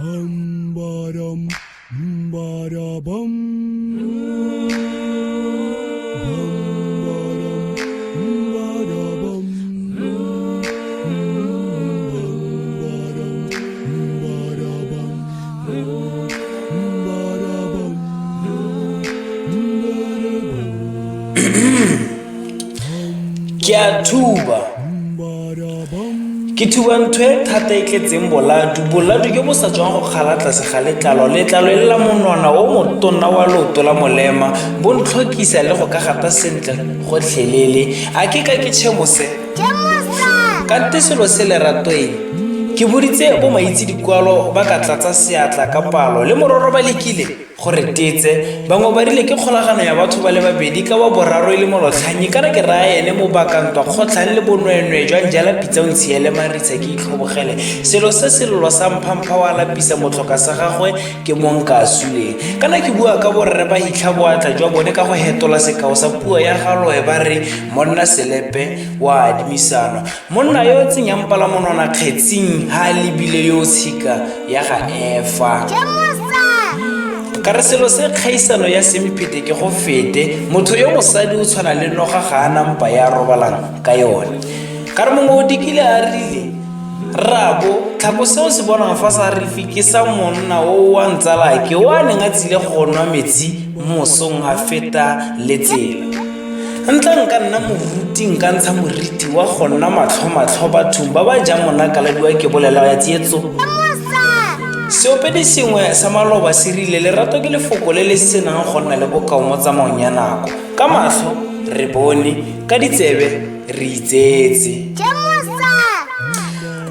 Bam bada bam. Ke thuba ntho e thata e tletseng boladu ke bo sa tswang go kgala tlase ga letlalo le la monwana o motonna wa leoto la molema bo ntlhokisa le go ka gata sentle gotlhelele a ke ka ke tšhemose kante selo se leratoeng ke boditse bo maitse dikwalo ba ka tlatsa seatla ka palo le mororo ba lekile gore tetse bangwe ba rile ke kgolagano ya batho ba le babedi ka ba boraro le molotlhanyi kana ke raya ene mo bakantwa kgotlhang le bonwenwe jwa njala pitsa o ntshiele maritsa ke itlhobogele selo se selolo sa mphampha wa lapisa motlhoka sa gagwe ke monka a suleng kana ke bua ka borre ba hitlha boatla jwa bone ka go hetola sekao sa puo ya galoe ba re monna selepe wa adimisano monna yo o tsenyang palamonwana kgetsing ha a lebile yo o tshika ya ga efa ka re selo se kgaisano ya semphete ke go fete motho yo mosadi o tshwana le noga ga a nampa ya robalang ka yone ka re mongwe o dikile a rile rabo tlhako seo se bonang fa sa rifi ke sa monna o wa ntsalake o a neng a tsile go nwa metsi mosong a feta le tsela ntla nka nna moruti nka ntsha moriti wa go nna matlho bathong ba ba jang monakaladiwa ke bolela ya tsietso seopedi sengwe sa maloba se rile lerato ke lefoko le le senang go nna le bokao mo tsamaong ya nako ka matlho re bone ka ditsebe re itsetse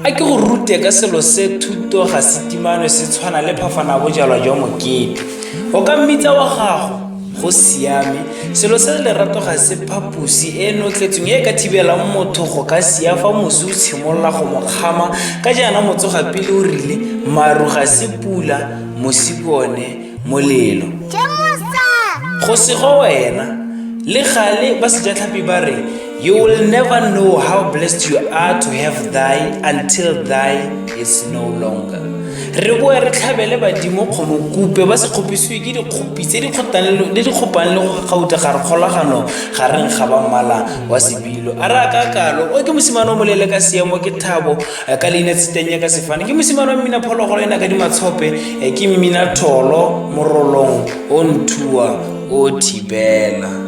a ke go rute ka selo se thuto ga setimano se tshwana le phafana bojalwa jwa mokete o ka mmitsa wa gago go siame selo se lerato ga se phapusi e notletseng e ka thibelang motho go ka sia fa mosi o tshimolola go mo kgama ka jaana motsoga pele o rile maru ga se pula mosi bone molelo go se go wena le gale ba sejatlhapi ba re you will never know how blessed you are to have thy until thy is no longer re boe re tlhabele badimo kgomokupe ba se kgopisiwe ke dikgopi tse di kgopang le go gauta ga re kgolagano gareng ga ba mmala wa sebilo a re a ka kalo o ke mosimane o molele ka seemo ke thabo ka leina tsetenya ka sefane ke mosimane wa mmina phologolo ena ka dimatshope ke mmina tholo morolong o nthua o thibela